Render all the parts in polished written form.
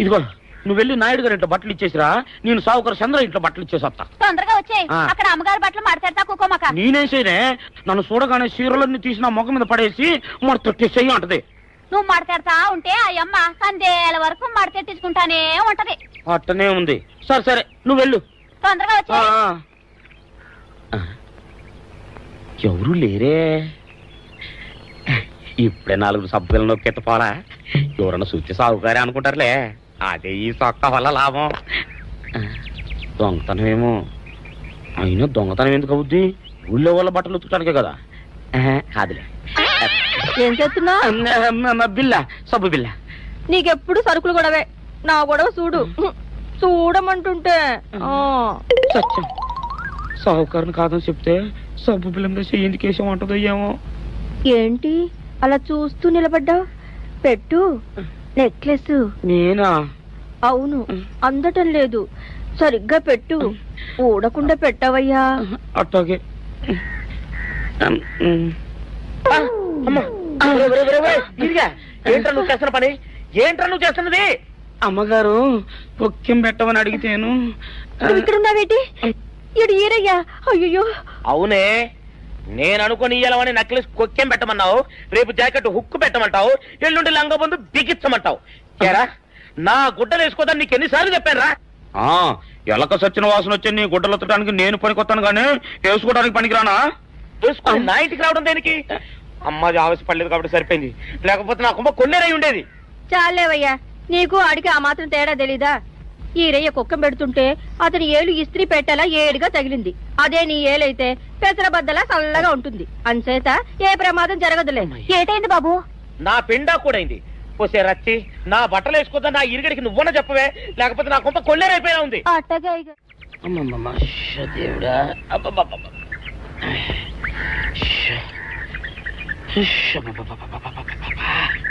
ఇదిగో నువ్వు వెళ్ళి నాయుడు గారి ఇంట్లో బట్టలు ఇచ్చేసిరా, నేను సావుకర్ చంద్ర ఇంట్లో బట్టలు ఇచ్చేసి వస్తా. తొందరగా వచ్చేయ్, అక్కడ అమ్మగారి బట్టలు మాడతాడతా కుకోమక. నేనేం చేయనే, నన్ను చూడగానే చీరలన్నీ తీసి నా ముఖం మీద పడేసి మొట్టొట్టేసేయి అంటది. నువ్వు మాడతాడతా ఉంటే ఆ అమ్మ సందేల వరకు మడతెట్టించుకుంటానే ఉంటది. అట్టనే ఉంది. సరే సరే నువ్వు వెళ్ళు. తొందరగా వచ్చే. ఎవరు లేరే, ఇప్పుడే 4 సభ్యులను నొక్కెత్తపోరా. ఎవరన్నా సూచి సాగుగారే అనుకుంటారులే. అదే ఈ సొక్క వల్ల లాభం. దొంగతనం ఏమో, అయినా దొంగతనం ఎందుకు అవుద్ది? ఊళ్ళో వాళ్ళ బట్టలు ఉతుకడానికే కదా. అదిలే. ఏం చేస్తున్నా? బిల్ల, సబ్బు బిల్ల. నీకెప్పుడు సరుకులు గొడవే. నా గొడవ చూడు. చూడమంటుంటే సత్యం, సాహుకారుని కాదని చెప్తే సబ్బు బిల్ల మీద ఎందుకు వేసామంటుందో ఏమో. ఏంటి అలా చూస్తూ నిలబడ్డావు? పెట్టు. నెక్లెస్. నేనా? అవును, అందటం లేదు. సరిగ్గా పెట్టు. ఊడకుండా పెట్టవయ్యా. అట్టాగే. ఏంట్రా నువ్వు చేస్తున్న పని? ఏంట్రా నువ్వు చేస్తున్నది? అమ్మగారు పొక్కెం పెట్టమని అడిగితేను. ఇక్కడ ఉన్నావేటి? ఇడు ఈరయ్యా. అయ్యో. అవునే, నేను అనుకుని ఇయ్యాలని నెక్లెస్ కొక్కెం పెట్టమన్నావు, రేపు జాకెట్ హుక్కు పెట్టమంటావు, ఎల్లుండి లంగబందు బిగించమంటావు. ఏరా, నా గుడ్డలు వేసుకోదని నీకు ఎన్నిసార్లు చెప్పానురా? ఎలక సచ్చిన వాసన వచ్చి నీ గుడ్డలు ఎత్తడానికి నేను పనికొత్తాను గానీ వేసుకోవడానికి పనికిరానా? వేసుకుని నా ఇంటికి రావడం దేనికి? అమ్మాది ఆవేశపడలేదు కాబట్టి సరిపోయింది, లేకపోతే నా కుమ్మ కొన్నేరై ఉండేది. చాలేవయ్యా, నీకు అడిగి ఆ మాత్రం తేడా తెలీదా? ఈరయ్య కుక్కం పెడుతుంటే అతని ఏలు ఇస్త్రీ పెట్టేలా ఏడుగా తగిలింది. అదే నీ ఏలైతే పెసరబద్దలా చల్లగా ఉంటుంది. అంచేత ఏ ప్రమాదం జరగదులే. ఏటైంది బాబు? నా పిండా కూడా అయింది. పోసే రచ్చి, నా బట్టలు వేసుకోద్దా నా ఇరుగడికి నువ్వున చెప్పవే, లేకపోతే నా కొంత కొల్లేరైపోయినా ఉంది.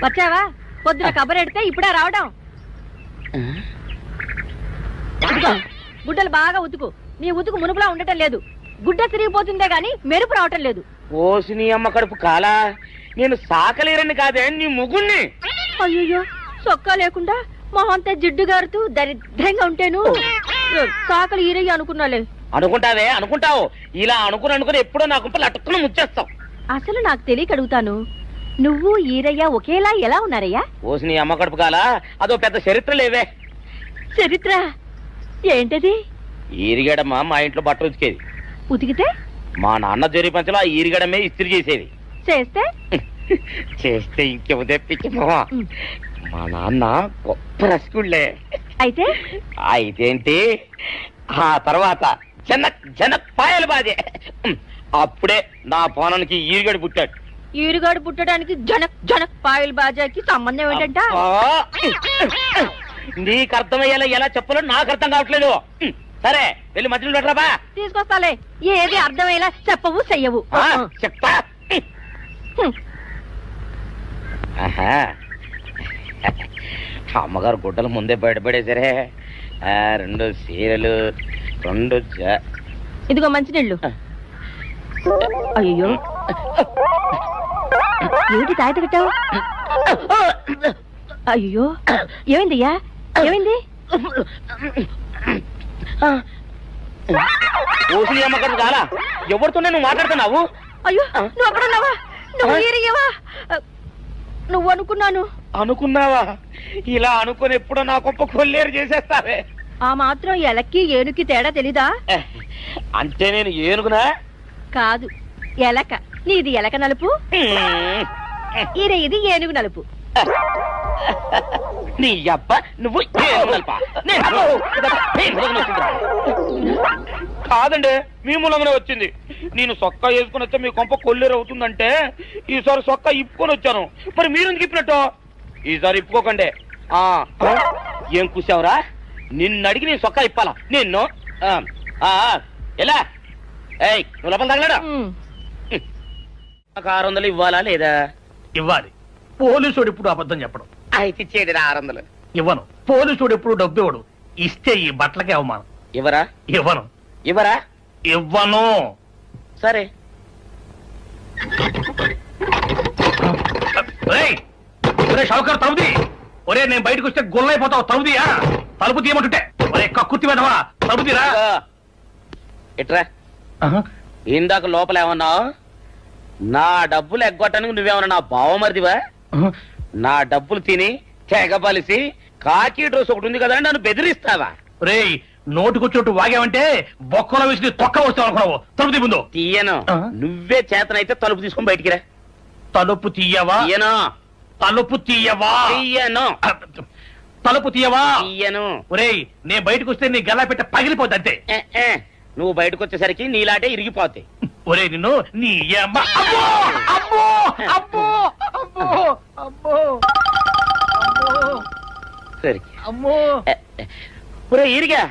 వచ్చావా? పొద్దున కబరెడితే ఇప్పుడే రావడం. గుడ్డలు బాగా ఉతుకు. నీ ఉతుకు మునుపులా ఉండటం లేదు. గుడ్డ తిరిగిపోతుందే గాని మెరుపు రావటం లేదు. ఓసి నీ అమ్మ కడుపు కాలా, నేను సాకలేరని కాదే నీ ముగుణ్ణి. అయ్యో, సొక్కా లేకుండా మొహంతా జిడ్డు గారుతూ దరిద్రంగా ఉంటేను సాకలి ఈరయ్య అనుకున్నాలే. అనుకుంటావే, అనుకుంటావు. ఇలా అనుకుని ఎప్పుడో నా గుంపలు అటుక్కుని ముచ్చేస్తావు. అసలు నాకు తెలియక అడుగుతాను, నువ్వు ఈరయ్య ఒకేలా ఎలా ఉన్నారయ్యా? ఓసి నీ అమ్మ కడుపు కాలా, అదో పెద్ద చరిత్ర లేవే. చరిత్ర ఏంటది? ఈరిగడమ్మ మా ఇంట్లో బట్టలు ఉతికేది. ఉతికితే మా నాన్న జరి పంచలో ఆ ఈరిగడమే ఇస్త్రీ చేసేది. చేస్తే చేస్తే ఇంకెవ తెప్పించమా. మా నాన్న గొప్ప రసికుళ్ళే. అయితే అయితేంటి, ఆ తర్వాత జనక్ పాయలు బాధే. అప్పుడే నా పోనానికి ఈరిగడి పుట్టాడు. ఈరుగాడు పుట్టడానికి జనక్ పాయల్ బాజాకి సంబంధం ఏంటంట? నీకు అర్థమయ్యేలా ఎలా చెప్పాలో నాకు అర్థం కావట్లేదు. సరే వెళ్ళి మధ్యలో పెట్టరాబా. తీసుకొస్తాలే. ఏది అర్థమయ్యేలా చెప్పవు చెయ్యవు. చెప్తా. అమ్మగారు గుడ్డలు ముందే బయటపడేసరే. 2 చీరలు, 2 ఇదిగో మంచినీళ్ళు. అయ్యో, ఏమిటి తాయిత కట్టావు? అయ్యో, ఏమైందయ్యా? ఏమైంది? ఓసి అమ్మగారు చాలా ఎవరితోనే నువ్వు మాట్లాడుతున్నావు? అయ్యో, నువ్వు అక్కడున్నావా? నువ్వు ఏరియవా? నువ్వు అనుకున్నావా? ఇలా అనుకుని ఎప్పుడో నా గొప్ప కొల్లేరు చేసేస్తావే. ఆ మాత్రం ఎలక్కి ఏనుకి తేడా తెలీదా? అంటే నేను ఏనుగునా? కాదు, ఎలక. నీది ఎలక నలుపు, ఇది ఏనుగు నలుపు. నీ అబ్బ నువ్వు కాదండి, మీ మూలంగానే వచ్చింది. నేను సొక్కా వేసుకుని వచ్చా మీ కొంప కొల్లేరు అవుతుందంటే ఈసారి సొక్కా ఇప్పుకొని వచ్చాను. మరి మీరు ఎందుకు ఇప్పినట్టు? ఈసారి ఇప్పుకోకండి. ఏం కూసావురా? నిన్ను అడిగి నేను సొక్కా ఇప్పాలా? నిన్ను ఎలా? ఏయ్, నువ్వు లోపల తగలడా? నాకు 600 ఇవ్వాలా లేదా? ఇవ్వాలి. పోలీసుడు ఇప్పుడు అబద్ధం చెప్పడం. అయితే ఇచ్చేది 600. ఇవ్వను. పోలీసుడు ఎప్పుడు డబ్బు ఇవ్వడు. ఇస్తే ఈ బట్టలకే అవమానం. ఇవ్వరా? ఇవ్వను. సరే. ఒరే షావుకారు తలుపుది. ఒరే నేను బయటకు వస్తే గొల్లైపోతావు. తలుపుదియా? తలుపు తీయమంటుంటే ఒరే కక్కుర్తి వెదవా తలుపుదిరా. ఇట్రా. ఇందాక లోపల ఏమన్నావు? నా డబ్బులు ఎగ్గొట్టడానికి నువ్వేమన్నా నా బావమరిదివా? నా డబ్బులు తిని తెగబలిసి కాకి డ్రెస్ ఒకటి ఉంది కదా అని నన్ను బెదిరిస్తావా? రే నోటుకొచ్చినట్టు వాగావంటే బొక్కలో వేసి తొక్క వస్తావు అనుకున్నావు. తలుపు తీ ముందు. తీయను. నువ్వే చేతనైతే తలుపు తీసుకొని బయటికి రా. తలుపు తీయవా? తీయను. తలుపు తీయవా? తీయను. తలుపు తీయవా? తీయను. ఒరేయ్ నేను బయటకు వస్తే నీ గల్లా పెట్ట పగిలిపోద్ది అంతే. నువ్వు బయటకు వచ్చేసరికి నీలాటే ఇరిగిపోతాయి. ఒరే నిన్ను నీ అమ్మ. అబ్బో అబ్బో అబ్బో అబ్బో అబ్బో సరే అమ్మో. ఒరే ఇరిగా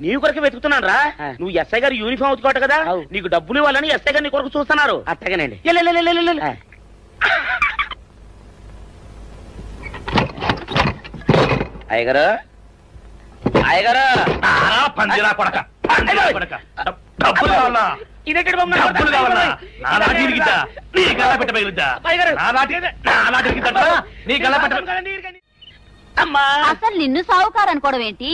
నీ కొరకు వెతుకుతున్నాను రా. నువ్వు ఎస్ఐ గారు యూనిఫామ్ అవుతుకోట కదా, నీకు డబ్బులు ఇవ్వాలని ఎస్ఐ గారు నీ కొరకు చూస్తున్నారు. అట్టగానండి. అయ్యగారు అయ్యగారు పందిరా కొడక కొడక డబ్బులు కావాలా? ఇదేంటి బాబు? డబ్బులు కావాలా? నా నాటి ఇరిగిద్దా? నీ గల్లా పెట్ట పగిలిద్దా? నా నాటి ఇరిగిద్దా? నీ గల్లా పెట్ట. అమ్మా అసలు నిన్ను సావుకారు అనుకోవడం ఏంటి?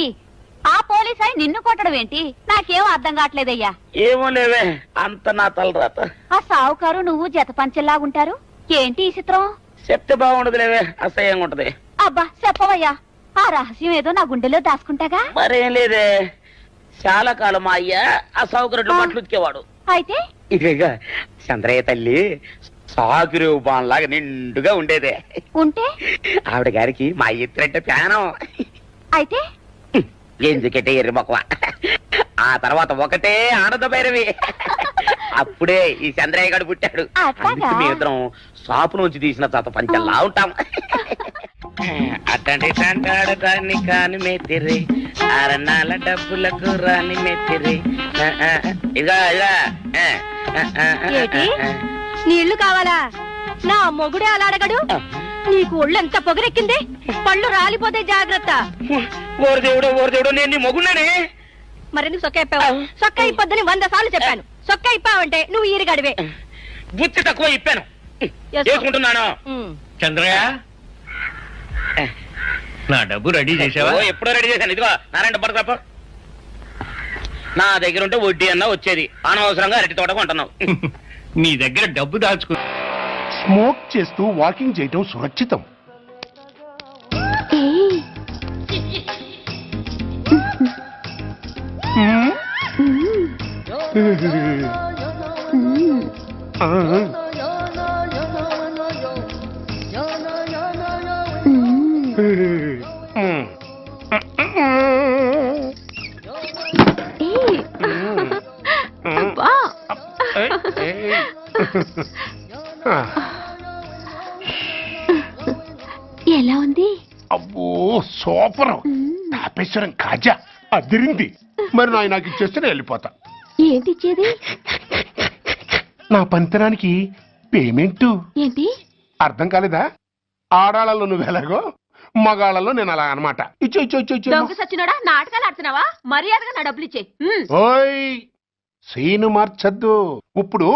ఆ పోలీస్ అయి నిన్ను కొట్టడం ఏంటి? నాకేం అర్థం కావట్లేదయ్యా. ఏమో లేవే, అంత నా తలరాత. ఆ సావుకారు నువ్వు జత పంచెల్లాగుంటారు ఏంటి ఈ చిత్రం? చెప్తే బాగుండదు లేవే, అసహ్యంగా ఉంటది. అబ్బా చెప్పవయ్యా, ఆ రహస్యం ఏదో నా గుండెలో దాచుకుంటాగా. మరేం లేదే, చాలా కాలం మా అయ్య ఆ సౌకర్యం మట్లు ఉతికేవాడు. అయితే ఇక చంద్రయ్య తల్లి సాగురేవు బాన్లాగా నిండుగా ఉండేదే. ఉంటే ఆవిడ గారికి మా ఎత్తురంటే ప్యానం. అయితే ఎందుకంటే ఎర్రి మొక్కవ. ఆ తర్వాత ఒకటే ఆనంద భైరవి. అప్పుడే ఈ చంద్రయ్య గారు పుట్టాడు. అట్లాగా? మీ ఇద్దరం షాపు నుంచి తీసిన తర్వాత పంచల్లా ఉంటాం. అట్టండి తంటాడు దాన్ని కాని మెత్తిరి, అరణాల డబ్బులకు రాని మెత్తిరి. ఇగా ఇగా ఏటి? నీళ్లు కావాలా? నా మొగుడే అలా అడగడు. నీకు ఒళ్ళు ఎంత పొగరెక్కింది? పళ్ళు రాలిపోతే జాగ్రత్త. ఓరు దేవుడు నేను నీ మొగున్నానే. మరెందుకు సొక్క ఇప్పావు? సొక్క ఇప్పొద్దని 100 సార్లు చెప్పాను. సొక్క ఇప్పావంటే నువ్వు ఈరిగడివే. బుద్ధి తక్కువ ఇప్పాను, చేసుకుంటున్నాను. చంద్రయ్య నా డబ్బు రెడీ చేసావా? ఎప్పుడో రెడీ చేశాను. ఇదిగో నారాయణ డబ్బు తప్ప నా దగ్గర ఉంటే వడ్డీ అన్నా వచ్చేది. అనవసరంగా అరటి తోట కొంటున్నావు. నీ దగ్గర డబ్బు దాచుకో. స్మోక్ చేస్తూ వాకింగ్ చేయటం సురక్షితం. ఎలా ఉంది? అబ్బో సూపర్. తాపేశ్వరం కాజా అదిరింది. మరి నాకు ఇచ్చేస్తే నేను వెళ్ళిపోతా. ఏంటి ఇచ్చేది? నా పంతనానికి పేమెంట్. ఏంటి అర్థం కాలేదా? ఆడాళ్ళలో నువ్వు ఎలాగో మగాళ్ళలో నేను అలా అనమాట. ఇచ్చో ఇచ్చో ఇచ్చో ఇచ్చో. దొంగ సచ్చినోడా, నాటకాలు ఆడుతున్నావా? మర్యాదగా నా డబ్బులు ఇచ్చే. ఓయ్ సీను మార్చద్దు. ఇప్పుడు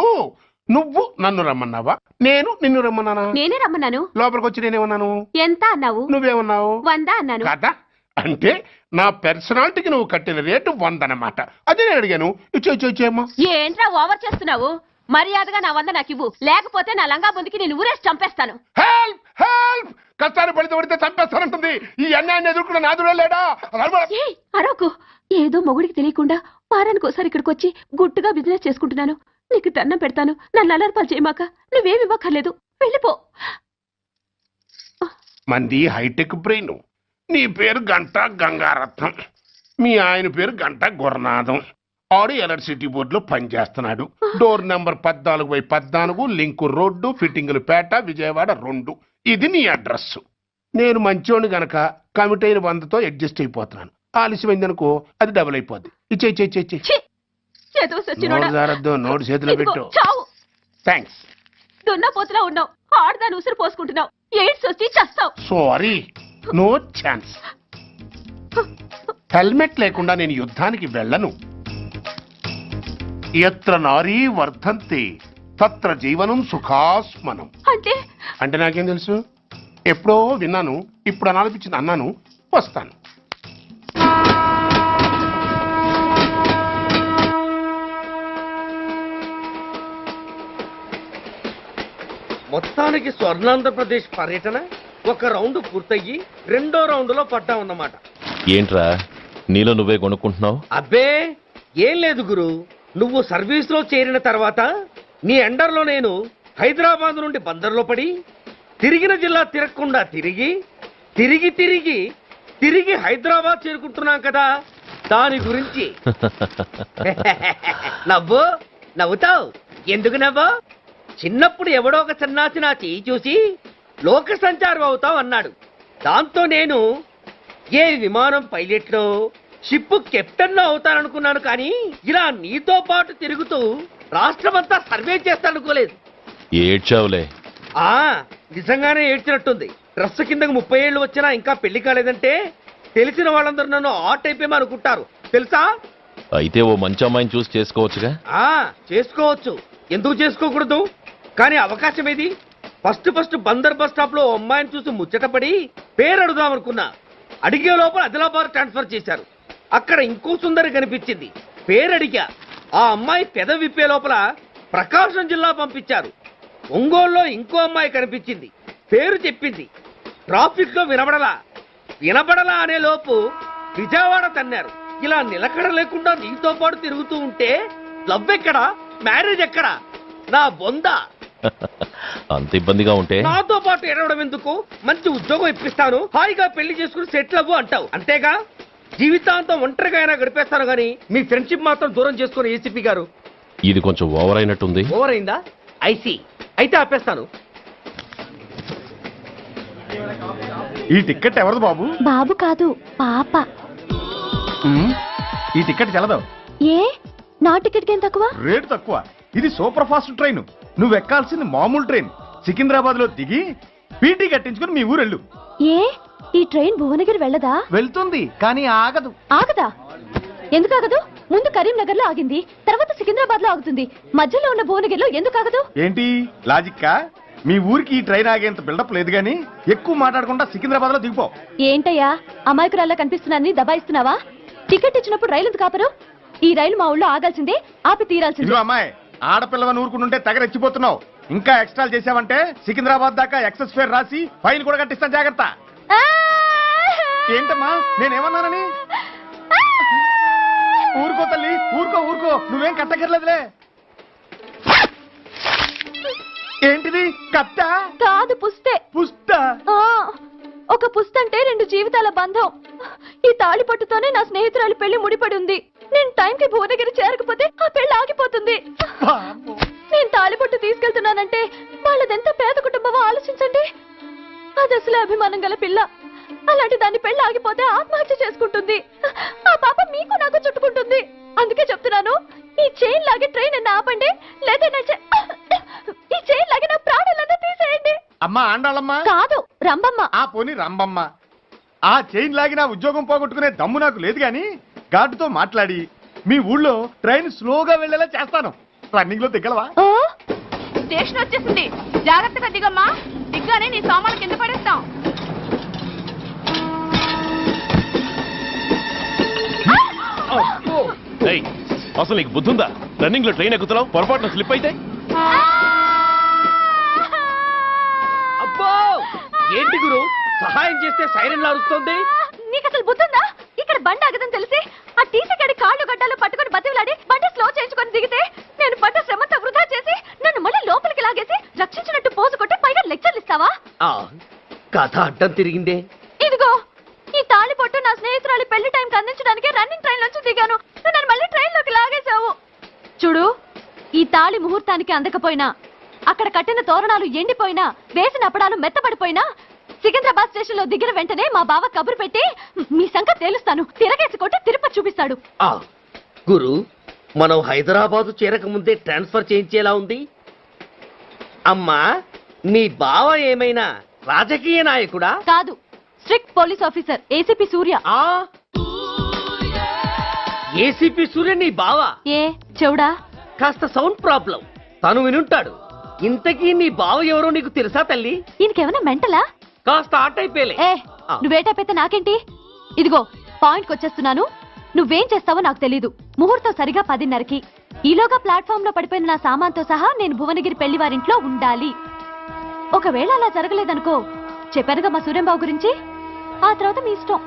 నువ్వు నన్ను రమ్మన్నావా, నేను నిన్ను రమ్మన్నానా? నేనే రమ్మన్నాను. లోపలికి వచ్చి నేనేమన్నాను? ఎంత అన్నావు? నువ్వేమన్నావు? 100 అన్నాను. కదా అంటే నా పర్సనాలిటీకి నువ్వు కట్టిన రేటు 100 అన్నమాట. అదే నేను అడిగాను. ఇచ్చో ఇచ్చో ఇచ్చేమ్మా. ఏంట్రా ఓవర్ చేస్తున్నావు? మర్యాదగా నా 100 నాకు ఇవ్వు, లేకపోతే నా లంగా బొందికి నేను ఊరేసి చంపేస్తాను. Help help. కష్టాన్ని పడితే పడితే చంపేస్తానంటుంది. ఈ అన్యాయాన్ని ఎదుర్కొన్న నాదుడే లేడా? ఏయ్, అరవకు. ఏదో మొగుడికి తెలియకుండా వారానికి ఒకసారి ఇక్కడికి వచ్చి గుట్టుగా బిజినెస్ చేసుకుంటున్నాను. నీకు దండం పెడతాను, నన్ను అలర్పాలు చేయమాక. నువ్వేమి ఇవ్వక్కర్లేదు, వెళ్ళిపో. మంది హైటెక్ బ్రెయిన్. నీ పేరు గంట గంగారత్నం, మీ ఆయన పేరు గంట గురునాథం. ఆడు ఎలక్ట్రిసిటీ బోర్డులో పనిచేస్తున్నాడు. డోర్ నెంబర్ 14/14, లింకు రోడ్డు, ఫిట్టింగులు పేట, విజయవాడ 2. ఇది నీ అడ్రస్. నేను మంచోని గనక కమిట్ అయిన 100తో అడ్జస్ట్ అయిపోతున్నాను. ఆలస్యమైందనుకో అది డబుల్ అయిపోద్ది. ఇచ్చే నోటు చేతిలో పెట్టు. థ్యాంక్స్. దున్నపోతులా ఉన్నావు, ఆడదాని ఉసురు పోసుకుంటున్నావు. ఎయిడ్స్ వచ్చి చస్తావు. Sorry, no chance. హెల్మెట్ లేకుండా నేను యుద్ధానికి వెళ్ళను. ఎత్ర నారీ వర్ధంతి తత్ర జీవనం సుఖాస్మనం. అంటే అంటే నాకేం తెలుసు? ఎప్పుడో విన్నాను, ఇప్పుడు అనాలనిపించింది అన్నాను. వస్తాను. మొత్తానికి స్వర్ణాంధ్రప్రదేశ్ పర్యటన ఒక రౌండ్ పూర్తయ్యి రెండో రౌండ్ లో పడ్డామన్నమాట. ఏంట్రా నీలో నువ్వే కొనుక్కుంటున్నావు? అబ్బే ఏం లేదు గురు, నువ్వు సర్వీస్ లో చేరిన తర్వాత నీ అండర్లో నేను హైదరాబాద్ నుండి బందర్లో పడి తిరిగిన జిల్లా తిరగకుండా తిరిగి తిరిగి తిరిగి తిరిగి హైదరాబాద్ చేరుకుంటున్నాం కదా, దాని గురించి. నవ్వు నవ్వుతావు ఎందుకు నవ్వు? చిన్నప్పుడు ఎవడో ఒక సన్నాసి నా చెయ్యి చూసి లోక సంచారం అవుతావు అన్నాడు. దాంతో నేను ఏ విమానం పైలట్లో షిప్ కెప్టెన్ అవుతాననుకున్నాను, కానీ ఇలా నీతో పాటు తిరుగుతూ రాష్ట్రమంతా సర్వే చేస్తాననుకోలేదు. ఏడ్చావులే. నిజంగానే ఏడ్చినట్టుంది. డ్రెస్ కిందకు 30 ఏళ్ళు వచ్చినా ఇంకా పెళ్లి కాలేదంటే తెలిసిన వాళ్ళందరూ నన్ను ఆ టైపేమో అనుకుంటారు తెలుసా. అయితే ఓ మంచి అమ్మాయిని చూసి చేసుకోవచ్చుగా. చేసుకోవచ్చు, ఎందుకు చేసుకోకూడదు? కానీ అవకాశం ఏది? ఫస్ట్ బందర్ బస్ స్టాప్ లో అమ్మాయిని చూసి ముచ్చటపడి పేరు అడుగుదాం అనుకున్నా. అడిగే లోపల ఆదిలాబాద్ ట్రాన్స్ఫర్ చేశారు. అక్కడ ఇంకో సుందరి కనిపించింది, పేరు అడిగా. ఆ అమ్మాయి పెద విప్పే లోపల ప్రకాశం జిల్లా పంపించారు. ఒంగోలులో ఇంకో అమ్మాయి కనిపించింది, పేరు చెప్పింది. ట్రాఫిక్ లో వినబడలా అనే లోపు విజయవాడ తన్నారు. ఇలా నిలకడ లేకుండా నీతో పాటు తిరుగుతూ ఉంటే లవ్ ఎక్కడా, మ్యారేజ్ ఎక్కడా? నా బొంద. అంత ఇబ్బందిగా ఉంటే నాతో పాటు ఎడవడం ఎందుకు? మంచి ఉద్యోగం ఇప్పిస్తాను, హాయిగా పెళ్లి చేసుకుని సెటిల్ అవ్వు అంటావు అంతేగా. జీవితాంతం ఒంటరిగా అయినా గడిపేస్తాను గానీ మీ ఫ్రెండ్షిప్ మాత్రం దూరం చేసుకుని ఏసీపీ గారు. ఇది కొంచెం ఓవర్ అయినట్టుంది. ఓవర్ అయిందా? ఐసీ, అయితే ఆపేస్తాను. ఈ టికెట్ ఎవరిది బాబు? బాబు కాదు, పాప. ఈ టికెట్ తెలదు. ఏ నా టికెట్ ఏం తక్కువ? రేటు తక్కువ. ఇది సూపర్ ఫాస్ట్ ట్రైన్. నువ్వు ఎక్కాల్సింది మామూలు ట్రైన్. సికింద్రాబాద్ లో దిగి పీటీ కట్టించుకుని మీ ఊరెళ్ళు. ఏ ఈ ట్రైన్ భువనగిరి వెళ్ళదా? వెళ్తుంది కానీ ఆగదు. ఆగదా? ఎందుకు ఆగదు? ముందు కరీంనగర్ లో ఆగింది, తర్వాత సికింద్రాబాద్ లో ఆగుతుంది. మధ్యలో ఉన్న భువనగిరిలో ఎందుకు ఆగదు? ఏంటి లాజిక్కా? మీ ఊరికి ఈ ట్రైన్ ఆగేంత బిల్డప్ లేదు గానీ ఎక్కువ మాట్లాడకుండా సికింద్రాబాద్ లో దిగిపో. ఏంటయ్యా అమాయకురాల్లా కనిపిస్తున్నానని దబాయిస్తున్నావా? టికెట్ ఇచ్చినప్పుడు రైలు ఎందుకు ఆపరు? ఈ రైలు మా ఊళ్ళో ఆగాల్సిందే, ఆపి తీరాల్సిందే. ఇదిగో అమ్మాయి, ఆడపిల్లవ నూరుకుంటుంటే తెగరెచ్చిపోతున్నావు. ఇంకా ఎక్స్ట్రాలు చేసావంటే సికింద్రాబాద్ దాకా ఎక్సెస్ ఫేర్ రాసి ఫైన్ కూడా కట్టిస్తాను, జాగ్రత్త. ఏంటమ్మా నేనేమన్నానని? ఊరుకో తల్లి, ఊరుకో, నువ్వేం కట్టకర్లేదులే. ఏంటిది? కట్ట కాదు, పుస్తే. పుష్ట. ఒక పుస్తంటే 2 జీవితాల బంధం. ఈ తాళి పట్టుతోనే నా స్నేహితురాలి పెళ్లి ముడిపడి ఉంది. నేను టైంకి భువనగిరి చేరకపోతే ఆ పెళ్లి ఆగిపోతుంది. నేను తాళిపొట్టు తీసుకెళ్తున్నానంటే వాళ్ళదెంత పేద కుటుంబమో ఆలోచించండి. అది అసలు అభిమానం గల పిల్ల. అలాంటి దాన్ని పెళ్లి ఆగిపోతే ఆత్మహత్య చేసుకుంటుంది. ఆ పాప మీకు నాకు చుట్టుకుంటుంది. అందుకే చెప్తున్నాను, ఈ చైన్ లాగే ట్రైన్ అన్న ఆపండి, లేదా ఈ చైన్ లాగే నా ప్రాణాలన్నా తీసేయండి. అమ్మా ఆండాళమ్మ కాదు, రంబమ్మ. ఆ పోని రంబమ్మ. ఆ చైన్ లాగి నా ఉద్యోగం పోగొట్టుకునే దమ్ము నాకు లేదు గాని గార్డుతో మాట్లాడి మీ ఊళ్ళో ట్రైన్ స్లోగా వెళ్లేలా చేస్తాను. రన్నింగ్ లో దిగలవా? స్టేషన్ వచ్చేసింది, జాగ్రత్తగా దిగమ్మా. దిగ్గానే నీ సామాన్లు కింద పడేస్తాం. అసలు నీకు బుద్ధుందా? రన్నింగ్ లో ట్రైన్ ఎక్కుతున్నావు, పొరపాటున స్లిప్ అయితే? అబ్బో ఏంటి గురు, సహాయం చేస్తే సైరన్ లారుస్తోంది. నీకు అసలు బుద్ధుందా? ఇక్కడ బండి ఆగదని తెలిసి ఆ టీసీ గడి కాళ్ళు గడ్డాలు పట్టుకొని బతిలాడి బండి స్లో చేయించుకొని దిగితే నేను పడ్డ శ్రమంతా వృధా చేసి నన్ను మళ్ళీ లోపలికి లాగేసి రక్షించినట్టు పోజు కొట్టి పైగా లెక్చర్లు ఇస్తావా? కథ అడ్డం తిరిగిందే. ఇదిగో ఈ తాళి పొట్టు నా స్నేహితురాలి పెళ్లి టైంకి అందించడానికి రన్నింగ్ ట్రైన్ నుంచి దిగాను. నువ్వు నన్ను మళ్ళీ ట్రైన్ లోకి లాగేశావు. చూడు, ఈ తాళి ముహూర్తానికి అందకపోయినా, అక్కడ కట్టిన తోరణాలు ఎండిపోయినా, వేసిన అప్పడాలు మెత్తబడిపోయినా, సికింద్రాబాద్ స్టేషన్ లో దిగిన వెంటనే మా బావ కబురు పెట్టి మీ సంగతి తేలుస్తాను, తిరగేసి కొట్టి తిరుపతి చూపిస్తాడు. గురు, మనం హైదరాబాద్ చేరక ముందే ట్రాన్స్ఫర్ చేయించేలా ఉంది. అమ్మా, నీ బావ ఏమైనా రాజకీయ నాయకుడా? కాదు, స్ట్రిక్ట్ పోలీస్ ఆఫీసర్, ఏసీపీ సూర్య. ఏసీపీ సూర్య నీ బావా? ఏ చెవుడా? కాస్త సౌండ్ ప్రాబ్లం, తను వినుంటాడు. ఇంతకీ నీ బావ ఎవరో నీకు తెలుసా తల్లి? ఈయనకేమైనా మెంటలా? కాస్త ఆట అయిపోయలే. ఏ నువ్వేటైతే నాకేంటి? ఇదిగో పాయింట్కి వచ్చేస్తున్నాను. నువ్వేం చేస్తావో నాకు తెలీదు. ముహూర్తం సరిగా 10:30కి. ఈలోగా ప్లాట్ఫామ్ లో పడిపోయిన నా సామాన్తో సహా నేను భువనగిరి పెళ్లి వారింట్లో ఉండాలి. ఒకవేళ అలా జరగలేదనుకో, చెప్పానుగా మా సూర్యంబాబు గురించి, ఆ తర్వాత మీ ఇష్టం.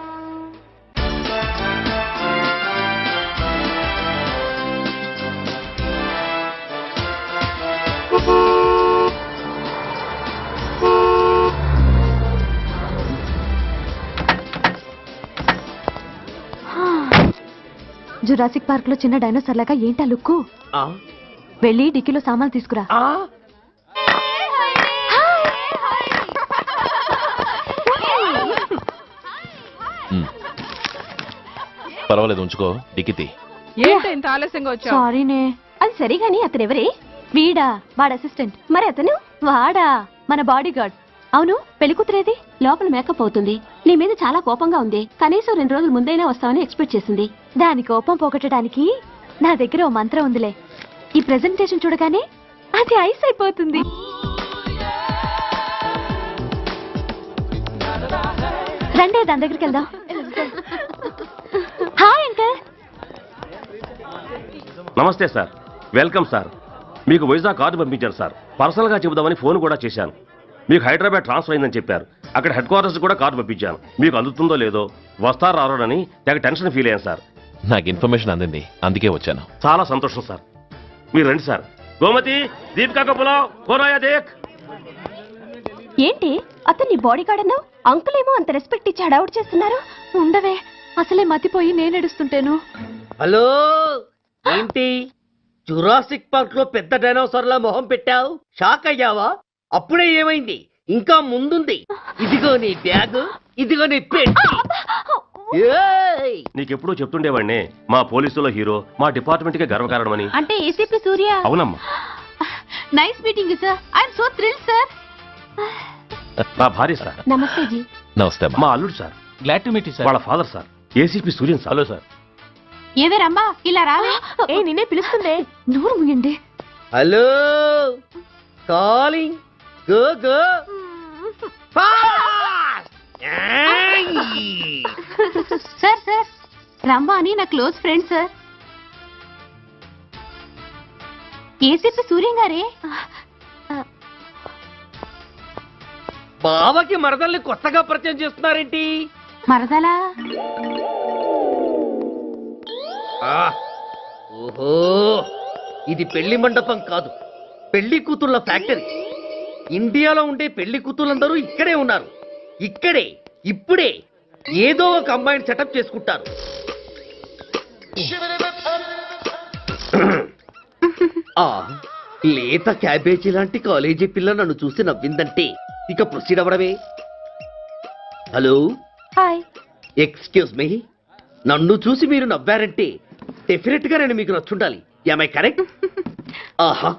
జురాసిక్ పార్క్ లో చిన్న డైనోసార్ లాగా ఏంటా లుక్కు? వెళ్ళి డిక్కీలో సామాన్లు తీసుకురా. పర్వాలేదు, ఉంచుకో. డిక్కితి. ఏంటి ఇంత ఆలస్యంగా వచ్చావు? సారీనే. అది సరే గాని అతనెవరే? వీడా, వాడ అసిస్టెంట్. మరి అతను? వాడా, మన బాడీ గార్డ్. అవును, పెళ్లి కూతురేది? లోపల మేకప్ అవుతుంది. నీ మీద చాలా కోపంగా ఉంది. కనీసం 2 రోజుల ముందైనా వస్తావని ఎక్స్పెక్ట్ చేసింది. దాని కోపం పోగొట్టడానికి నా దగ్గర ఓ మంత్రం ఉందిలే. ఈ ప్రెజెంటేషన్ చూడగానే అది ఐస్ అయిపోతుంది. రండి, దాని దగ్గరికి వెళ్దాం. Hi uncle. నమస్తే సార్, వెల్కమ్ సార్. మీకు వైజాగ్ కార్డు పంపించారు సార్. పర్సనల్ గా చెబుదామని ఫోన్ కూడా చేశాను. మీకు హైదరాబాద్ ట్రాన్స్ఫర్ అయిందని చెప్పారు. అక్కడ హెడ్ క్వార్టర్స్ కూడా కార్డు పంపించాను. మీకు అందుతుందో లేదో, వస్తారో రారోడని తెగ టెన్షన్ ఫీల్ అయ్యాను సార్. నాకు ఇన్ఫర్మేషన్ అందింది, అందుకే వచ్చాను. చాలా సంతోషం సార్. మీరు రండి సార్. గోమతి, దీపికా కపులావ్, కోరాయా దేక్. ఏంటి అతన్ని బాడీ గార్డ్ అన్నావు? అంకుల్ ఏమో అంత రెస్పెక్ట్ ఇచ్చి హడావుడ్ చేస్తున్నారు. ఉండవే, అసలే మతిపోయి నేనెడుస్తుంటేను. హలో, ఏంటి జురాసిక్ పార్క్ లో పెద్ద డైనోసార్ లా మొహం పెట్టావు? షాక్ అయ్యావా? అప్పుడే ఏమైంది? ఇంకా ముందుంది. ఇదిగో నీ బ్యాగ్, ఇదిగో నీ పెట్టి. నీకెప్పుడూ చెప్తుండేవాడినే, మా పోలీసులో హీరో, మా డిపార్ట్మెంట్ కి గర్వకారణమని. అంటే ఏసీపీ సూర్య. అవునమ్మా. Nice meeting sir. I'm so thrilled sir. నా భార్య సార్. నమస్తే జీ. నమస్తే. మా అల్లుడు sir. Glad to meet you sir. వాళ్ళ father sir, ACP Suryan sir. Hello sir. ఏవే రమ్మా, ఇలా రావే. ఏ నిన్నే పిలుస్తుందే. నోరు ముయండి. Hello, calling. Go go sir sir, రమ్మా అని నా close friend sir. ACP Suryam గారే. బావకి మరదల్ని కొత్తగా పరిచయం చేస్తున్నారేంటి? మరదలా? ఓహో, ఇది పెళ్లి మండపం కాదు, పెళ్లి కూతుళ్ళ ఫ్యాక్టరీ. ఇండియాలో ఉండే పెళ్లి కూతుళ్ళందరూ ఇక్కడే ఉన్నారు. ఇక్కడే ఇప్పుడే ఏదో ఒక అమ్మాయిని సెటప్ చేసుకుంటారు. ఆ లేత క్యాబేజీ లాంటి కాలేజీ పిల్ల నన్ను చూసి నవ్విందంటే ఇక ప్రొసీడ్ అవ్వడమే. Hello, hi. ఎక్స్క్యూజ్ మీ, నన్ను చూసి మీరు నవ్వారంటే డెఫినెట్ గా నేను మీకు నచ్చుండాలి. Am I correct? ఆహా,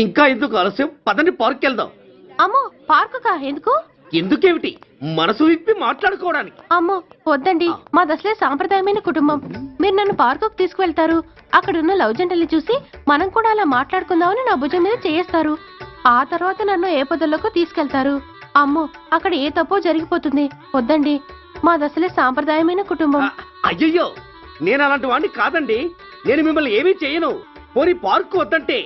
ఇంకా ఎందుకు ఆలస్యం? పదని పార్క్ వెళ్దాం. అమ్మో, పార్కు కా? ఎందుకు? ఎందుకేమిటి, మనసు విప్పి మాట్లాడుకోవడానికి. అమ్మో వద్దండి, మాది అసలే సాంప్రదాయమైన కుటుంబం. మీరు నన్ను పార్కుకు తీసుకువెళ్తారు, అక్కడున్న లవ్ జంటల్ని చూసి మనం కూడా అలా మాట్లాడుకుందామని నా భుజం మీద చేస్తారు. ఆ తర్వాత నన్ను ఏ పొదల్లోకి తీసుకెళ్తారు. అమ్మో, అక్కడ ఏ తప్పో జరిగిపోతుంది. వద్దండి, మాది అసలే సాంప్రదాయమైన కుటుంబం. అయ్యయ్యో, నేను అలాంటి వాడిని కాదండి. నేను మిమ్మల్ని ఏమీ చేయను. పోనీ పార్క్ వద్దంటే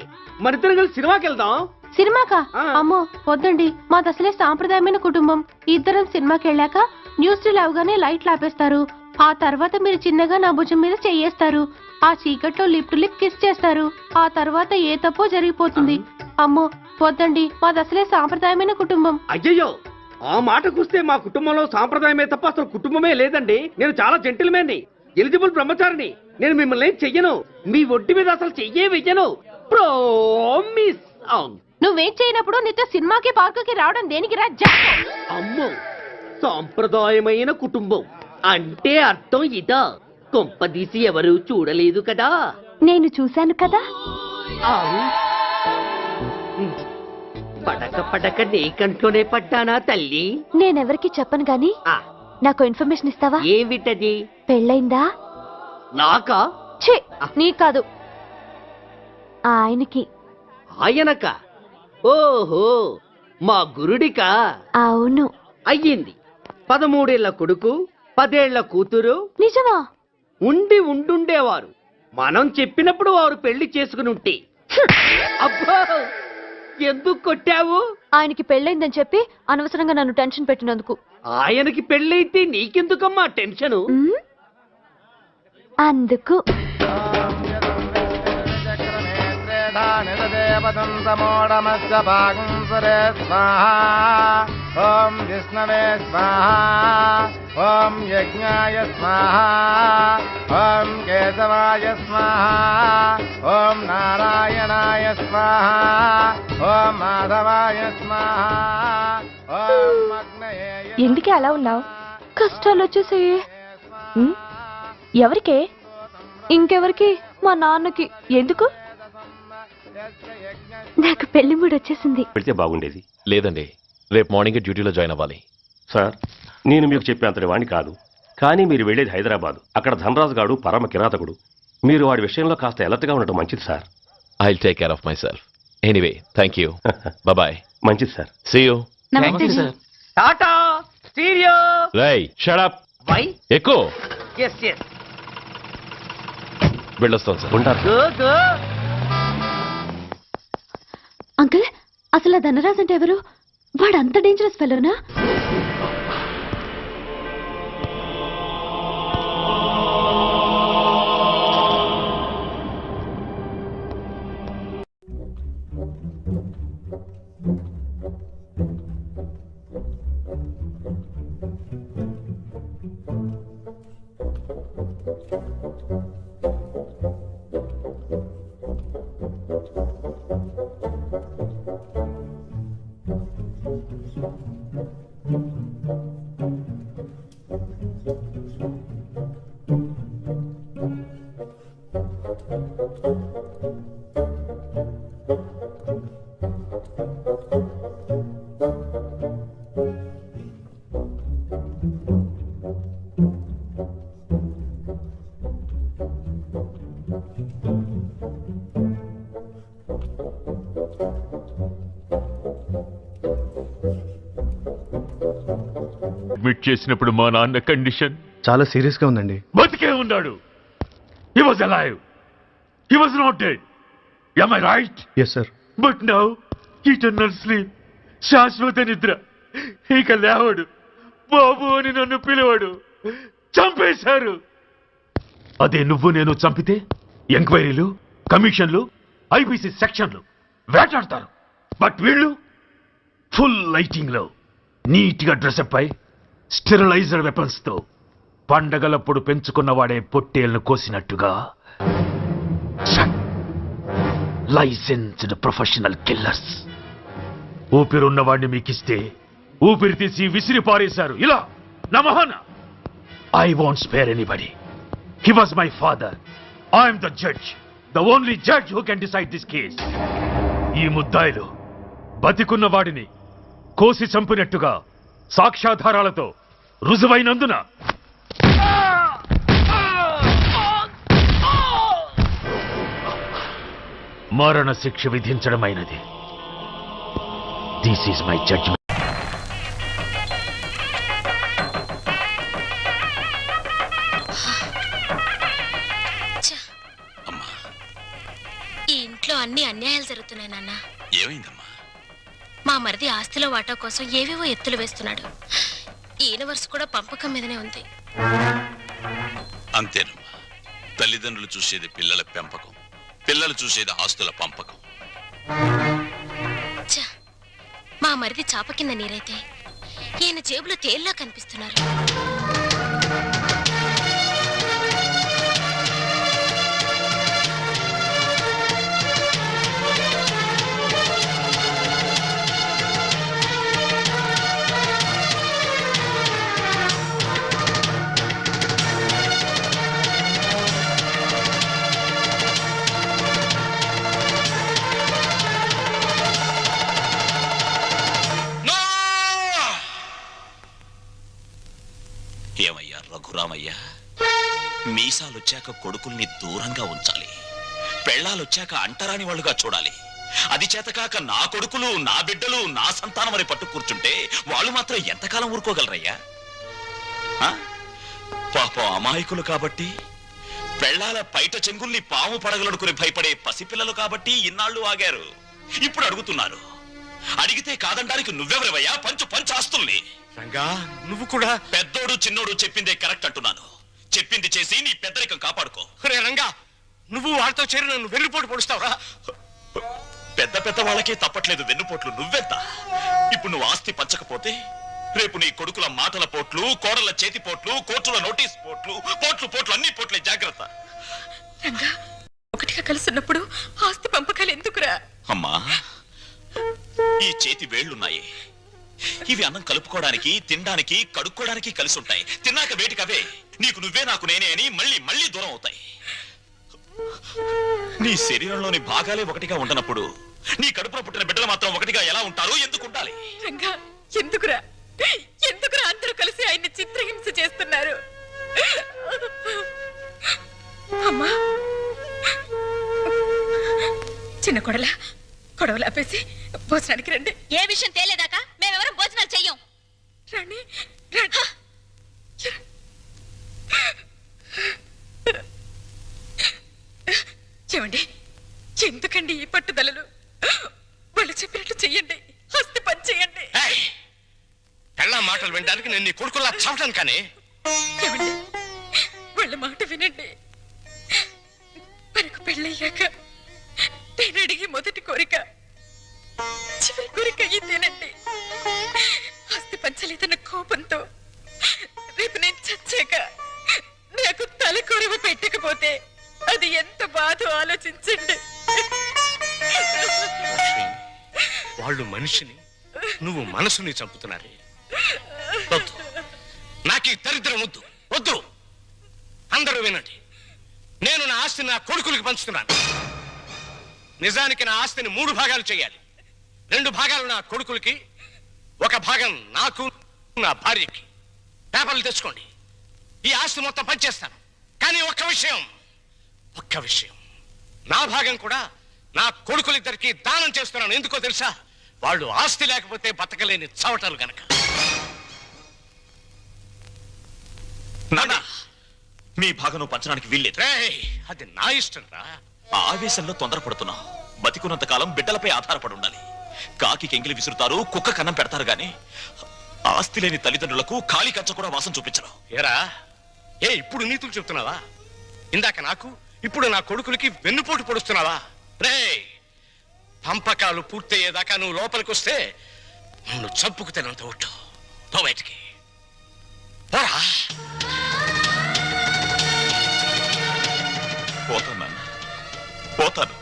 మరిద్దరం కలిసి సినిమాకి వెళ్దాం. సినిమాకా? అమ్మో వద్దండి, మాది అసలే సాంప్రదాయమైన కుటుంబం. ఇద్దరం సినిమాకి వెళ్ళాక న్యూస్ రీల్ అవగానే లైట్లు ఆపేస్తారు. ఆ తర్వాత మీరు చిన్నగా నా భుజం మీద చెయ్యేస్తారు. ఆ చీకట్లో లిప్ టు లిప్ కిస్ చేస్తారు. ఆ తర్వాత ఏ తప్పో జరిగిపోతుంది. అమ్మో వద్దండి, మాది అసలే సాంప్రదాయమైన కుటుంబం. అయ్యయ్యో, ఆ మాటకొస్తే మా కుటుంబంలో సాంప్రదాయమే తప్ప అసలు కుటుంబమే లేదండి. నేను చాలా జెంటిల్మెన్ని, ఎలిజిబుల్ బ్రహ్మచారిని. నేను మిమ్మల్ని ఏం చెయ్యను. మీ ఒడ్డు మీద అసలు చెయ్యే వెయ్యను. ప్రామిస్. నువ్వేం చేయనప్పుడు నీతో సినిమాకి పార్కుకి రావడం దేనికి రా? అమ్మో, సాంప్రదాయమైన కుటుంబం అంటే అర్థం ఇదా? కొంపదీసి ఎవరు చూడలేదు కదా? నేను చూశాను కదా. పడక పడక నీ కంట్లోనే పడ్డానా తల్లి? నేనెవరికి చెప్పను గాని నాకు ఇన్ఫర్మేషన్ ఇస్తావా? ఏమిటది? పెళ్ళైందా? నాకా? ఛీ, నీ కాదు, ఆయనకి. ఆయనక? ఓహో, మా గురుడికా? అవును. అయ్యింది. 13 ఏళ్ల కొడుకు, 10 ఏళ్ల కూతురు నిజమా? ఉండుండేవారు. మనం చెప్పినప్పుడు వారు పెళ్లి చేసుకుని ఉంటే. అబ్బో, ఎందుకు కొట్టావు? ఆయనకి పెళ్ళైందని చెప్పి అనవసరంగా నన్ను టెన్షన్ పెట్టినందుకు. ఆయనకి పెళ్ళైతే నీకెందుకమ్మా టెన్షను? అందుకు. ఓం విష్ణవే స్వాహా, ఓం యజ్ఞాయ స్వాహా, ఓం కేశవాయ స్వాహా, ఓం నారాయణాయ స్వాహా, ఓం మాధవాయ స్వాహా, ఓం అగ్నయే. ఎందుకే అలా ఉన్నావు? కష్టాలు వచ్చేసాయి. ఎవరికే? ఇంకెవరికి? మా నాన్నకి. ఎందుకు? నాకు పెళ్లి మూడు వచ్చేసింది. పెడితే బాగుండేది. లేదండి, రేపు మార్నింగ్ డ్యూటీలో జాయిన్ అవ్వాలి. సార్, నేను మీకు చెప్పేంతటి వాణ్ణి కాదు, కానీ మీరు వెళ్ళేది హైదరాబాద్. అక్కడ ధనరాజు గాడు పరమ కిరాతకుడు. మీరు వాడి విషయంలో కాస్త ఎలర్ట్గా ఉండటం మంచిది sir. I will take care of myself. Anyway, thank you. Bye. మంచిది sir. See you. Namaste sir. Tata stereo. రై షట్ అప్. వై? ఎక్కువ ఎస్ ఎస్. వెళ్ళొస్తాను సార్. ఉంటారు. Go go. అంకుల్, అసలు ఆ ధనరాజ్ అంటే ఎవరు? వాడు అంత డేంజరస్ ఫెలోనా? అడ్మిట్ చేసినప్పుడు మా నాన్న కండిషన్ చాలా సీరియస్ గా ఉందండి. బతికే ఉన్నాడు. He was alive. He was not dead. Am I right? Yes sir. But now, eternal sleep. శాశ్వత నిద్ర. ఇక లేవడు. బాబు అని నన్ను పిలవడు. చంపేశారు. అదే నువ్వు నేను చంపితే ఎంక్వైరీలు, కమిషన్లు, ఐబీసీ సెక్షన్లు వేటాడతారు. బట్ వీళ్ళు ఫుల్ లైటింగ్ లో నీట్ గా డ్రెస్అప్ అయి స్టెరిలైజర్ వెపన్స్ తో పండగలప్పుడు పెంచుకున్నవాడే పొట్టేళ్లను కోసినట్టుగా లైసెన్స్డ్ ప్రొఫెషనల్ కిల్లర్స్. ఊపిరున్నవాడిని మీకిస్తే ఊపిరి తీసి విసిరి పారేశారు. ఇలా నా మహాన. I won't spare anybody. He was my father. I'm the judge, the only judge who can decide this case. ఈ ముద్దాయిలు బతికున్న వాడిని కోసి చంపినట్టుగా సాక్ష్యాధారాలతో రుజువైనందున మరణ శిక్ష విధించడమైనది. This is my judgement. అమ్మా, ఈ ఇంట్లో అన్ని అన్యాయాలు జరుగుతున్నాయి నాన్న. ఏమైందమ్మా? మా మరిది ఆస్తిలో వాటా కోసం ఏవేవో ఎత్తులు వేస్తున్నాడు. ఈయన వరుస కూడా పంపకం మీదనే ఉంది. అంతేనమ్మా, తల్లిదండ్రులు చూసేది పిల్లల పెంపకం, పిల్లలు చూసేది ఆస్తుల పంపకం. మా మరిది చాప కింద నీరైతే ఈయన జేబులో తేల్లా కనిపిస్తున్నారు. ఏమయ్యా రఘురామయ్య, మీసాలొచ్చాక కొడుకుల్ని దూరంగా ఉంచాలి, పెళ్ళాలొచ్చాక అంటరాని వాళ్ళుగా చూడాలి. అది చేతకాక నా కొడుకులు, నా బిడ్డలు, నా సంతానం అని పట్టు కూర్చుంటే వాళ్ళు మాత్రం ఎంతకాలం ఊరుకోగలరయ్యా? పాపం అమాయకులు కాబట్టి, పెళ్ళాల పైట చెంగుల్ని పాము పడగలడుకుని భయపడే పసిపిల్లలు కాబట్టి ఇన్నాళ్ళు ఆగారు. ఇప్పుడు అడుగుతున్నారు. అడిగితే కాదండానికి నువ్వెవరివయ్యా? పంచు ఆస్తుల్ని. రంగా, నువ్వు కూడా పెద్దోడు చిన్నోడు చెప్పిందే కరెక్ట్ అంటున్నాను. చెప్పింది చేసి నీ పెద్దరికం కాపాడుకో. రంగా, నువ్వు వాళ్ళతో చేరి నన్ను వెన్నుపోటు పొడుస్తావరా? పెద్ద వాళ్ళకే తప్పట్లేదు వెన్నుపోట్లు, నువ్వెంత? ఇప్పుడు నువ్వు ఆస్తి పంచకపోతే రేపు నీ కొడుకుల మాటల పోట్లు, కోడల చేతి పోట్లు, కోర్టుల నోటీస్ పోట్లు, పోట్లు అన్ని పోట్లే, జాగ్రత్త. రంగా, ఒకటిగా కలుసున్నప్పుడు ఆస్తి పంపకాలు ఎందుకురా? అమ్మా, ఈ చేతి వేళ్లున్నాయి. ఇవి అన్నం కలుపుకోవడానికి, తినడానికి, కడుక్కోవడానికి కలిసి ఉంటాయి. తిన్నాక వేటికి అవే నీకు నువ్వే నాకు నేనే అని మళ్ళీ దూరం అవుతాయి. నీ శరీరంలోని భాగాలే ఒకటిగా ఉండనప్పుడు నీ కడుపులో పుట్టిన బిడ్డలు మాత్రం ఒకటిగా ఎలా ఉంటారు? ఎందుకు ఉండాలి? రంగా, ఎందుకురా అందరూ కలిసి ఆయన్ని చిత్రహింస చేస్తున్నారు? అమ్మా, చిన్న కొడలా, గొడవలు ఆపేసి భోజనానికి రండి. ఏ విషయం తేలేదాకా మేమెవరం భోజనాలు చెయ్యం. రండి. ఏమండి, ఎందుకండి ఈ పట్టుదలలు? వాళ్ళు చెప్పినట్టు చెయ్యండి, ఆస్తి పని చెయ్యండి. పెళ్ళ మాటలు వినడానికి నేను నీ కొడుకులా చవటం కానీ. ఏమండి, వాళ్ళ మాట వినండి. మనకు పెళ్ళయ్యాక నేను అడిగి మొదటి కోరిక, చివరి కోరిక ఇదేనండి. ఆస్తి పంచలేదన్న కోపంతో రేపు నేను చచ్చాక నాకు తలకొరవ పెట్టకపోతే అది ఎంత బాధో ఆలోచించండి. వాళ్ళు మనిషిని, నువ్వు మనసుని చంపుతున్నారే. వద్దు, నాకు ఈ దరిద్రం వద్దు. అందరూ వినండి, నేను నా ఆస్తిని నా కొడుకులకి పంచుతున్నాను. నిజానికి నా ఆస్తిని 3 భాగాలు చేయాలి. 2 భాగాలు నా కొడుకులకి, 1 భాగం నాకు, నా భార్యకి. పేపర్లు తెచ్చుకోండి. ఈ ఆస్తి మొత్తం పనిచేస్తాను. కానీ ఒక్క విషయం, నా భాగం కూడా నా కొడుకులిద్దరికి దానం చేస్తున్నాను. ఎందుకో తెలుసా? వాళ్ళు ఆస్తి లేకపోతే బతకలేని చవటలు గనక. మీ భాగం పంచడానికి వీల్లేదు. అది నా ఇష్టం రా. ఆవేశంలో తొందరపడుతున్నావు. బతికున్నంత కాలం బిడ్డలపై ఆధారపడి ఉండాలి. కాకి ఎంగిలి విసురుతారు, కుక్క కన్నం పెడతారు గాని ఆస్తి లేని తల్లిదండ్రులకు ఖాళీ కంచ కూడా వాసం చూపించరు. ఏరా, ఇప్పుడు నీతులు చెప్తున్నావా? ఇందాక నాకు, ఇప్పుడు నా కొడుకులకి వెన్నుపోటు పొడుస్తున్నావా? పంపకాలు పూర్తయ్యేదాకా నువ్వు లోపలికి వస్తే నన్ను చంపుకు తినంత ఒట్టు. పో బయటికి. పోతాను.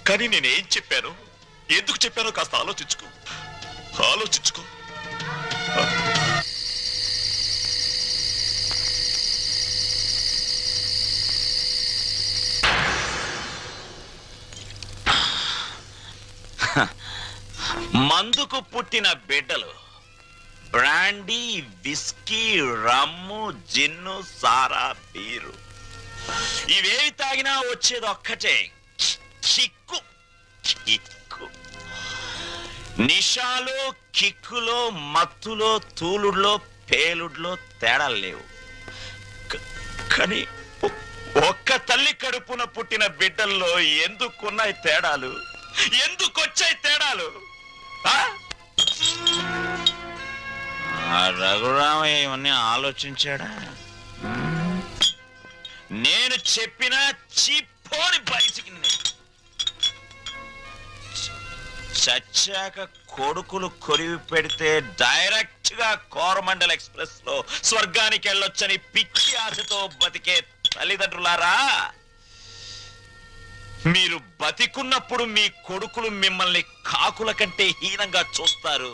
కానీ నేనేం చెప్పాను, ఎందుకు చెప్పానో కాస్త ఆలోచించుకో. మందుకు పుట్టిన బిడ్డలు బ్రాండీ, విస్కీ, రమ్ము, జిన్ను, సారా, బీరు ఇవేవి తాగినా వచ్చేది ఒక్కటే, కిక్కు. నిషాలో, కిక్కులో, మత్తులో, తూలుడులో, పేలుడులో తేడాలు లేవు. కానీ ఒక్క తల్లి కడుపున పుట్టిన బిడ్డల్లో ఎందుకున్నాయి తేడాలు? ఎందుకొచ్చాయి తేడాలు? రఘురామయ్య ఇవన్నీ ఆలోచించాడా? నేను చెప్పిన చిప్పోని బయటికి చచ్చాక కొడుకులు కొరివి పెడితే డైరెక్ట్ గా కోరమండల్ ఎక్స్ప్రెస్ లో స్వర్గానికి వెళ్ళొచ్చని పిచ్చి ఆశతో బతికే తల్లిదండ్రులారా, మీరు బతికున్నప్పుడు మీ కొడుకులు మిమ్మల్ని కాకుల కంటే హీనంగా చూస్తారు.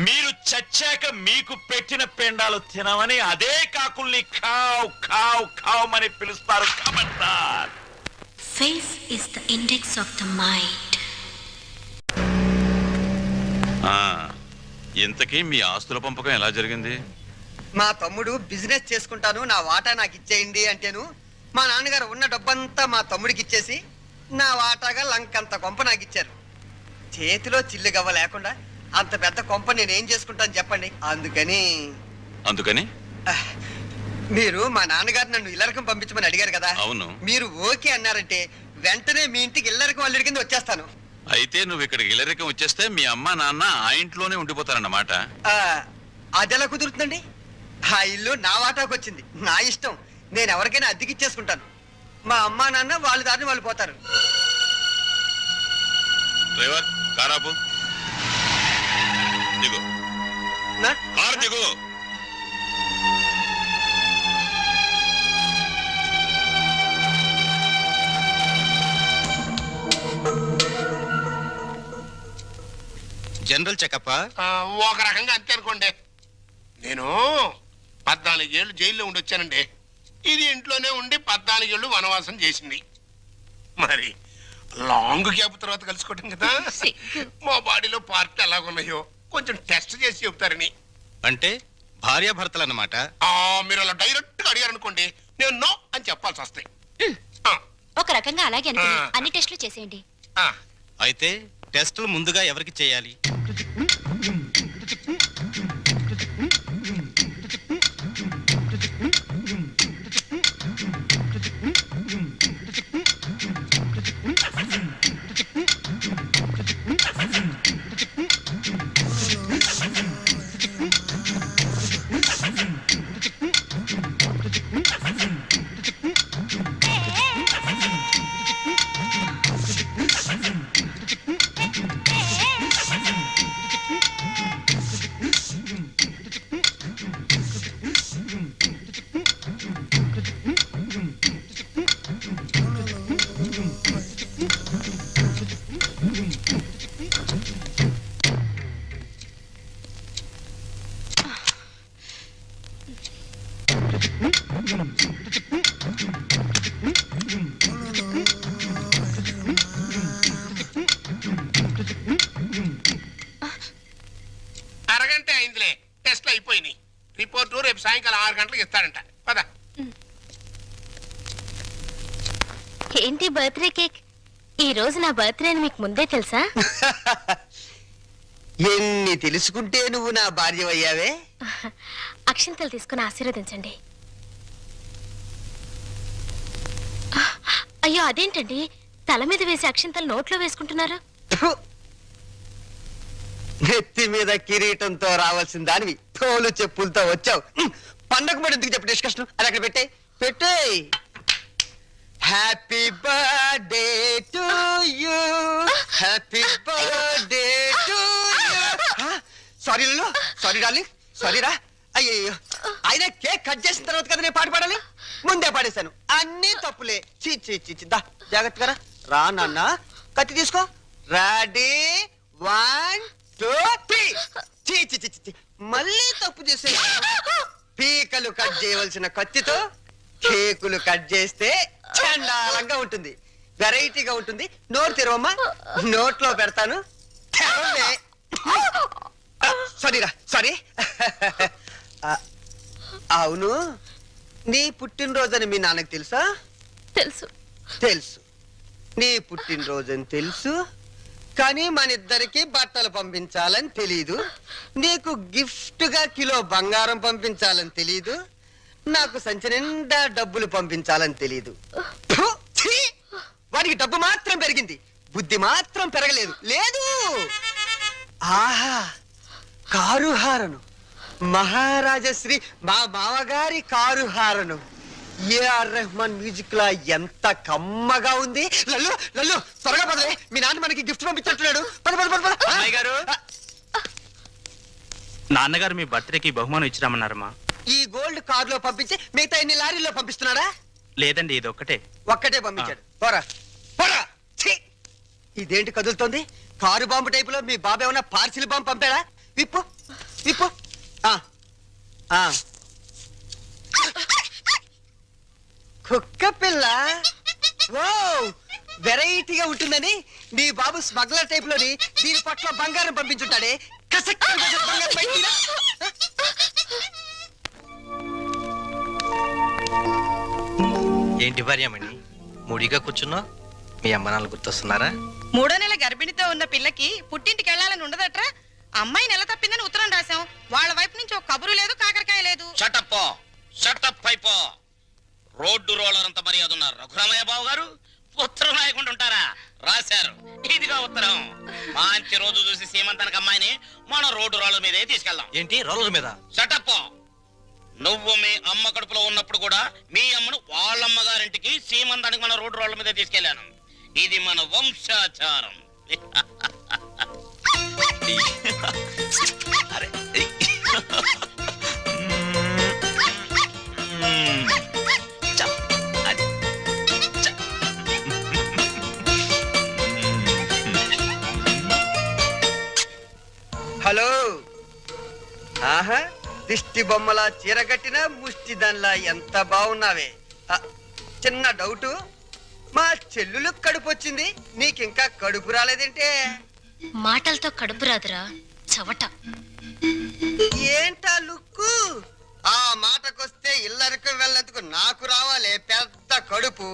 మీరు చచ్చాక మీకు పెట్టిన పెండాలు తినమని అదే కాకుల్ని ఖావ్ ఖావ్ ఖావ్ అని పిలుస్తారు. కమంటార్. Face is the index of the mind. ఇంతకీ మీ ఆస్తుల పంపకం ఎలా జరిగింది? మా తమ్ముడు బిజినెస్ చేసుకుంటాను, నా వాటా నాకు ఇచ్చేయండి అంటేను మా నాన్నగారు ఉన్న డబ్బంతా మా తమ్ముడికి ఇచ్చేసి నా వాటాగా లంకంత కొంప నాకు ఇచ్చారు. చేతిలో చిల్లు గవ్వ లేకుండా అంత పెద్ద కొంప నేనేం చేసుకుంటాను చెప్పండి. అందుకని మీరు మా నాన్నగారు నన్ను ఇల్లరకం పంపించమని అడిగారు కదా. అవును. మీరు ఓకే అన్నారంటే వెంటనే మీ ఇంటికి ఇల్లరకం అల్లుడి కింద వచ్చేస్తాను. అయితే నువ్వు ఇక్కడికి ఇల్లరికం వచ్చేస్తే మీ అమ్మ నాన్న ఆ ఇంట్లోనే ఉండిపోతారన్నమాట. అదెలా కుదురుతుందండి? ఆ ఇల్లు నా వాటాకు వచ్చింది, నా ఇష్టం. నేను ఎవరికైనా అద్దెకిచ్చేసుకుంటాను. మా అమ్మా నాన్న వాళ్ళ దారిని వాళ్ళు పోతారు. డ్రైవర్ కారాపు దిగు. కారు దిగు. జనరల్ చెకప్ ఒక రకంగా అంతే అనుకోండి. నేను 14 ఏళ్ళు జైల్లో ఉండొచ్చానండి. ఇది ఇంట్లోనే ఉండి 14 ఏళ్ళు వనవాసం చేసింది. మరి లాంగ్ గ్యాప్ తర్వాత కలుసుకోవటం కదా. మా బాడీలో పార్ట్లు ఎలాగున్నాయో కొంచెం టెస్ట్ చేసి చెప్తారని. అంటే భార్యాభర్తలు అన్నమాట. మీరు అలా డైరెక్ట్ గా అడిగారు అనుకోండి, నేను నో అని చెప్పాల్సి వస్తాయి. ఒక రకంగా అలాగే అన్ని టెస్టులు చేసేయండి. అయితే టెస్టులు ముందుగా ఎవరికి చేయాలి? అరగంట అయిందిలే, టెస్ట్లు అయిపోయినాయి. రిపోర్టు రేపు సాయంకాలం 6 గంటలకు ఇస్తాడంట. పద. ఏంటి బర్త్డే కేక్? ఈ రోజు నా బర్త్డే అని మీకు ముందే తెలుసా? ఎన్ని తెలుసుకుంటే నువ్వు నా భార్య అయ్యావే. అక్షంతలు తీసుకుని ఆశీర్వదించండి. అయ్యో అదేంటండి, తల మీద వేసి అక్షంతలు నోట్లో వేసుకుంటున్నారు? నెత్తి మీద కిరీటంతో రావాల్సిన దానివి తోలు చెప్పులతో వచ్చావు. పండగ పడి ఎందుకు చెప్పు డిస్కషన్? అది అక్కడ పెట్టే. Happy birthday to you, happy birthday to you. Sorry లు, సారీ డార్లింగ్, సారీ రా. అయ్యో, ఆయన కేక్ కట్ చేసిన తర్వాత కదా నేను పాట పాడాలి. ముందే పాడేశాను. అన్ని తప్పులే. దా జాగ్రత్తగా రా నాన్న. కత్తి తీసుకో. రెడీ 1 2 3. మళ్ళీ తప్పు చేసే. పీకలు కట్ చేయవలసిన కత్తితో కేకులు కట్ చేస్తే చండాలంగా ఉంటుంది, వెరైటీగా ఉంటుంది. నోరు తెరవమ్మా, నోట్లో పెడతాను. సారీరా, సారీ. అవును, నీ పుట్టినరోజని మీ నాన్నకు తెలుసా? తెలుసు. తెలుసు, నీ పుట్టినరోజని తెలుసు. కానీ మన ఇద్దరికి బట్టలు పంపించాలని తెలీదు. నీకు గిఫ్ట్ గా కిలో బంగారం పంపించాలని తెలీదు. నాకు సంచి నిండా డబ్బులు పంపించాలని తెలీదు. వాడికి డబ్బు మాత్రం పెరిగింది, బుద్ధి మాత్రం పెరగలేదు. లేదు. ఆహా, కారు హారను, మహారాజశ్రీ మా మామగారి car horn. A R Rahman music లా ఎంత కమ్మగా ఉంది. లల్లు లల్లు త్వరగా పదలే, మీ నాన్న మనకి గిఫ్ట్ పంపించట్లేడు. అమ్మాయి గారు, నాన్నగారు మీ బర్త్డేకి బహుమానం ఇచ్చిరామన్నారమ్మా. ఈ గోల్డ్ కార్ లో పంపించి మిగతా ఎన్ని లారీల్లో పంపిస్తున్నాడా? లేదండి, ఇది ఒక్కటే పంపించాడు. పోరా పోరా. ఇదేంటి కదులుతోంది? కారు బాంబు టైప్ లో మీ బాబు ఏమన్నా పార్సిల్ బాంబు పంపాడా? విప్పు విప్పు. కుక్క పిల్ల. ఓ, వెరైటీగా ఉంటుందని నీ బాబు స్మగ్లర్ టైప్ లోని దీని పట్ల బంగారం పంపించుంటాడే. బంగారం బయటికి. ఏంటి భార్యమణి, ముడిగా కూర్చున్నా? మీ అమ్మ నాన్న గుర్తొస్తున్నారా? 3వ నెల గర్భిణితో ఉన్న పిల్లకి పుట్టింటికి వెళ్ళాలని ఉండదట్రా. అమ్మాయి నెల తప్పిందని ఉత్తరం రాశాం. వాళ్ళ వైపు నుంచి ఒక కబురు లేదు, కాకరకాయ లేదు. షటప్ అయిపో. రోడ్డు రోలర్ అంత మర్యాద ఉన్నారు రఘురామయ్య బాబు గారు. ఉత్తరం రాయకుండా ఉంటారా? రాశారు. ఇదిగా ఉత్తరం. మంచి రోజు చూసి సీమంతానికి అమ్మాయిని మనం రోడ్డు రోలర్ మీదే తీసుకెళ్దాం. ఏంటి రోలర్ మీద? షటప్. నువ్వు మీ అమ్మ కడుపులో ఉన్నప్పుడు కూడా మీ అమ్మను వాళ్ళమ్మ గారింటికి సీమంతానికి మన రోడ్డు రోడ్ల మీద తీసుకెళ్లాను. ఇది మన వంశాచారం. అరే హలో. ఆహా, దిష్టి బొమ్మలా చీరగట్టిన ముష్టి దానిలా ఎంత బాగున్నావే. చిన్న డౌటు, మా చెల్లులు కడుపు వచ్చింది, నీకింకా కడుపు రాలేదేంటే? మాటలతో కడుపు రాదురా చవట. ఏంటా లుక్కు? ఆ మాటకొస్తే ఇల్లరికి వెళ్ళేందుకు నాకు రావాలే పెద్ద కడుపు.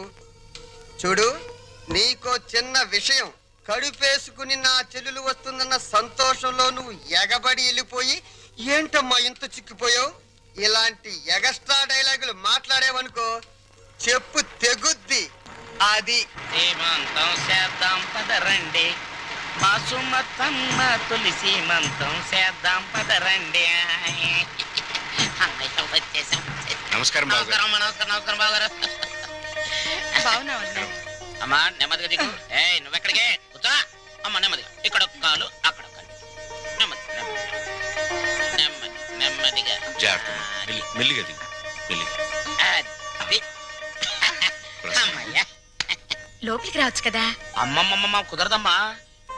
చూడు, నీకో చిన్న విషయం. కడుపేసుకుని నా చెల్లెలు వస్తుందన్న సంతోషంలో నువ్వు ఎగబడి వెళ్ళిపోయి ఏంటమ్మా ఇంత చిక్కిపోయావు? ఇలాంటి ఎగస్ట్రా డైలాగులు మాట్లాడేవనుకో చెప్పు తెగుద్ది. అది సీమంతం చేద్దాం పదరండి, మా సుమతమ్మ తొలి సీమంతం చేద్దాం పదరండి. వచ్చేసాం. నమస్కారం నమస్కారం నమస్కారం బాగారు. బాగున్నావన్నా? అమ్మా నెమ్మదిగా దిగు. నువ్వెక్కడికే కూర్చో. అమ్మ నెమ్మదిగా, ఇక్కడ ఒక కాలు అక్కడ ఒక కాలు. నెమ్మది నెమ్మది నెమ్మదిగా మెల్లిగా దిగు, మెల్లిగా. అది. అమ్మయ్యా. లోపలికి రావచ్చు కదా. అమ్మమ్మమ్మ కుదరదమ్మా.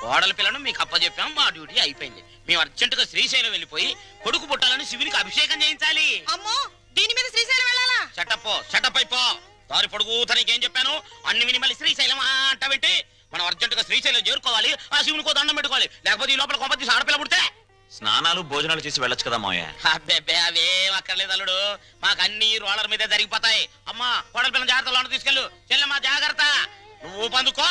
కోడల పిల్లను మీకు అప్పచెప్పాం, మా డ్యూటీ అయిపోయింది. మేము అర్జెంటుగా శ్రీశైలం వెళ్ళిపోయి కొడుకు పుట్టాలని శివునికి అభిషేకం చేయించాలి. అమ్మో, దీని మీద శ్రీశైలం వెళ్ళాలా? షటప్ అయిపో. దారి పొడుగు తనకేం చెప్పాను అన్ని విని మళ్ళీ శ్రీశైలం అంటావేంటి? మనం అర్జెంటుగా శ్రీశైలం చేరుకోవాలి, ఆ శివునికో దండం పెట్టుకోవాలి. లేకపోతే ఈ లోపల కొంప తీసి ఆడపిల్ల పుడితే స్నానాలు భోజనాలు చేసి వెళ్ళొచ్చు కదా మావయ్య. అబ్బే అవేం అక్కర్లేదు అల్లుడు. మాకు అన్ని రోలర్ మీదే జరిగిపోతాయి. అమ్మా కోడల పిల్లని జాగ్రత్త తీసుకెళ్ళు. చెల్లెమ్మా జాగ్రత్త. నువ్వు పందుకో.